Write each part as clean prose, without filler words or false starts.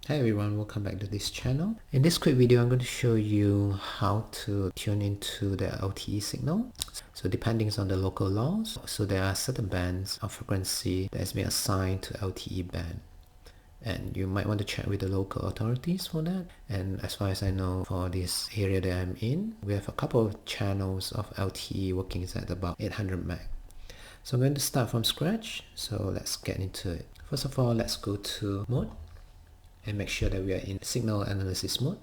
Hi everyone, welcome back to this channel. In this quick video, I'm going to show you how to tune into the LTE signal. So depending on the local laws, so there are certain bands of frequency that has been assigned to LTE band. And you might want to check with the local authorities for that. And as far as I know, for this area that I'm in, we have a couple of channels of LTE working at about 800 meg. So I'm going to start from scratch. So let's get into it. First of all, let's go to mode and make sure that we are in signal analysis mode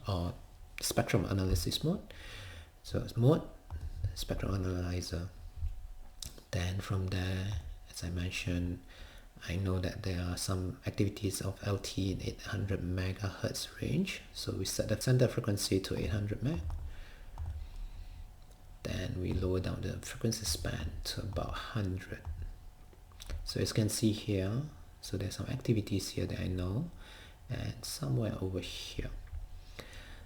or spectrum analysis mode. So it's mode, spectrum analyzer. Then from there, as I mentioned, I know that there are some activities of LTE in 800 megahertz range. So we set the center frequency to 800 meg. Then we lower down the frequency span to about 100. So as you can see here, so there's some activities here that I know, and somewhere over here.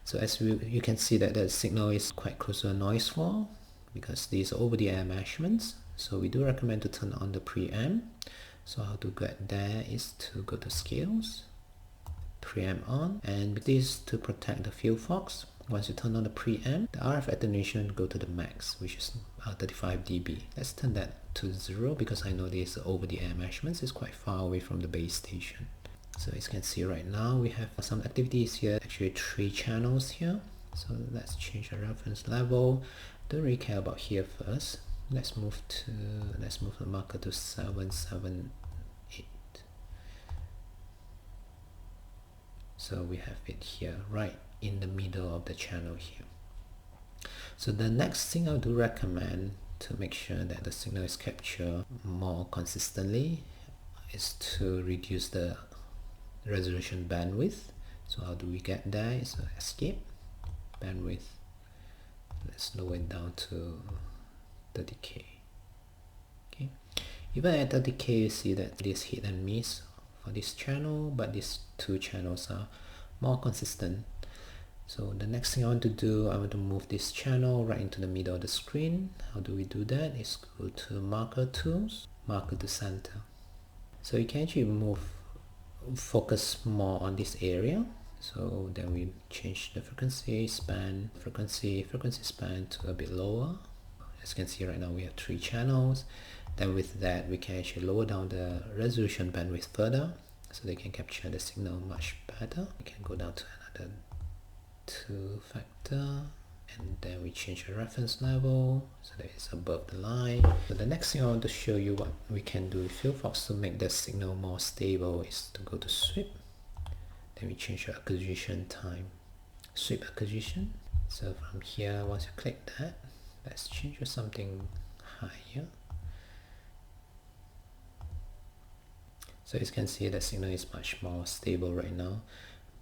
So as you can see that the signal is quite close to a noise floor because these are over-the-air measurements. So we do recommend to turn on the preamp. So how to get there is to go to scales, preamp on, and this to protect the FieldFox. Once you turn on the preamp, the RF attenuation go to the max, which is 35 dB. Let's turn that to 0 because I know this over-the-air measurements is quite far away from the base station. So as you can see right now, we have some activities here, actually 3 channels here. So let's change the reference level. Don't really care about here first. Let's move the marker to 778. So we have it here, right in the middle of the channel here. So the next thing I do recommend to make sure that the signal is captured more consistently is to reduce the resolution bandwidth. So how do we get there? Is escape bandwidth. Let's lower it down to 30k. Okay, even at 30k you see that this hit and miss for this channel, but these 2 channels are more consistent. So the next thing I want to do, I want to move this channel right into the middle of the screen. How do we do that? Is go to marker tools, marker to center. So you can actually focus more on this area. So then we change the frequency span to a bit lower. As you can see right now we have 3 channels. Then with that we can actually lower down the resolution bandwidth further so they can capture the signal much better. We can go down to another 2 factor, and then we change the reference level so that it's above the line. So the next thing I want to show you what we can do with FieldFox to make the signal more stable is to go to sweep. Then we change the acquisition time, sweep acquisition. So from here, once you click that, let's change to something higher. So as you can see, the signal is much more stable right now,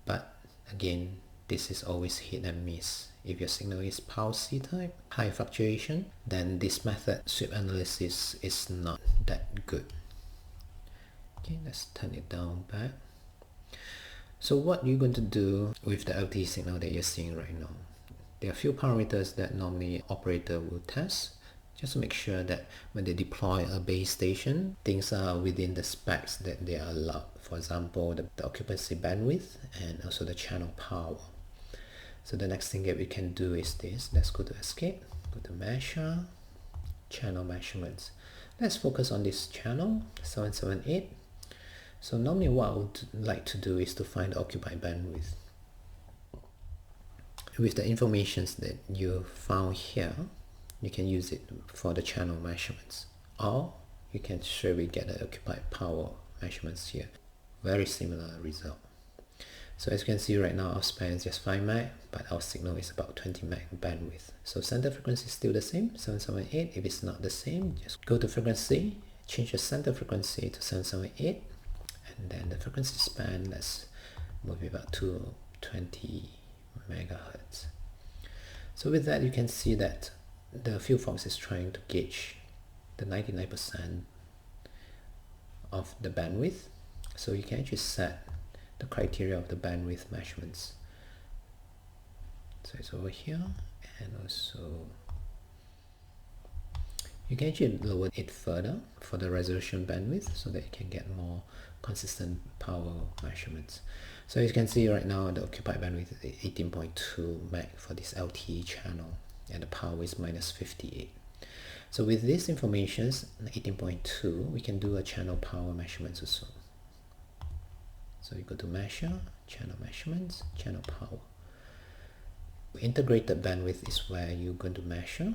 but again, this is always hit and miss. If your signal is pulsy type, high fluctuation, then this method, sweep analysis, is not that good. Okay, let's turn it down back. So what you're going to do with the LTE signal that you're seeing right now, there are a few parameters that normally operator will test just to make sure that when they deploy a base station, things are within the specs that they are allowed. For example, the occupancy bandwidth and also the channel power. So the next thing that we can do is this. Let's go to escape, go to measure, channel measurements. Let's focus on this channel, 778. So normally what I would like to do is to find the occupied bandwidth. With the information that you found here, you can use it for the channel measurements, or you can surely get the occupied power measurements here. Very similar result. So as you can see right now, our span is just 5 meg, but our signal is about 20 meg bandwidth. So center frequency is still the same, 778. If it's not the same, just go to frequency, change the center frequency to 778, and then the frequency span, let's move it about to 20 megahertz. So with that, you can see that the FieldFox is trying to gauge the 99% of the bandwidth. So you can actually set the criteria of the bandwidth measurements. So it's over here, and also You can actually lower it further for the resolution bandwidth so that you can get more consistent power measurements. So as you can see right now, the occupied bandwidth is 18.2 meg for this LTE channel, and the power is -58. So with this information, 18.2, we can do a channel power measurements also. So you go to measure, channel measurements, channel power. Integrated bandwidth is where you're going to measure.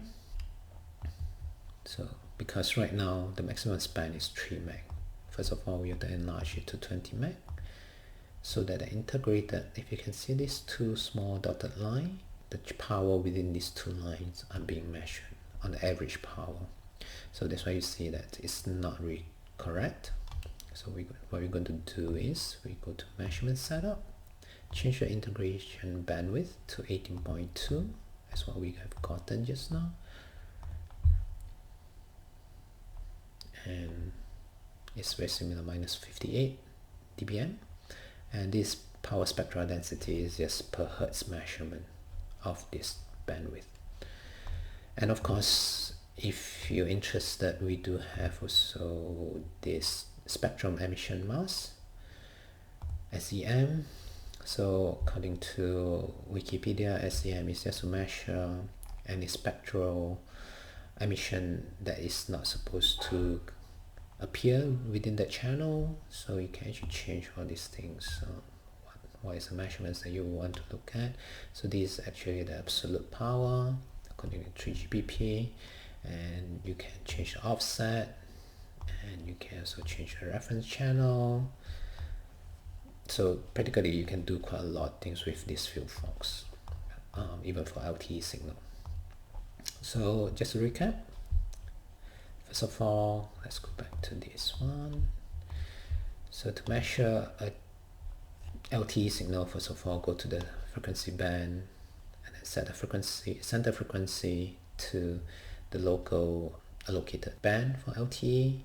So because right now the maximum span is 3 meg. First of all, we have to enlarge it to 20 meg. So that the integrated, if you can see these two small dotted lines, the power within these two lines are being measured on the average power. So that's why you see that it's not really correct. So what we're going to do is we go to measurement setup, change the integration bandwidth to 18.2. That's what we have gotten just now. And it's very similar, -58 dBm. And this power spectral density is just per hertz measurement of this bandwidth. And of course, if you're interested, we do have also this spectrum emission mass, SEM. So according to Wikipedia, SEM is just to measure any spectral emission that is not supposed to appear within the channel. So you can actually change all these things. So what is the measurements that you want to look at? So this is actually the absolute power according to 3GBP, and you can change the offset, and you can also change the reference channel. So practically you can do quite a lot of things with this FieldFox, even for LTE signal. So just to recap, first of all, let's go back to this one. So to measure a LTE signal, first of all, go to the frequency band and then set the frequency, center frequency to the local allocated band for LTE.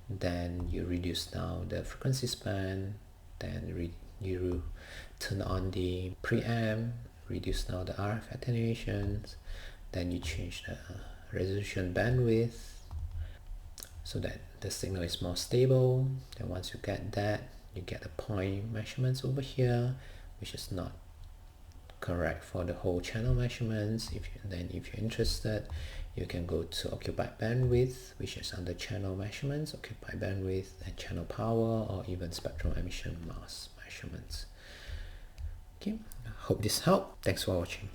Then you reduce down the frequency span, then you turn on the preamp, reduce down the RF attenuations, then you change the resolution bandwidth so that the signal is more stable. Then once you get that, you get the point measurements over here, which is not correct for the whole channel measurements. If you're interested, you can go to occupied bandwidth, which is under channel measurements, occupied bandwidth, and channel power, or even spectrum emission mass measurements. Okay, I hope this helped. Thanks for watching.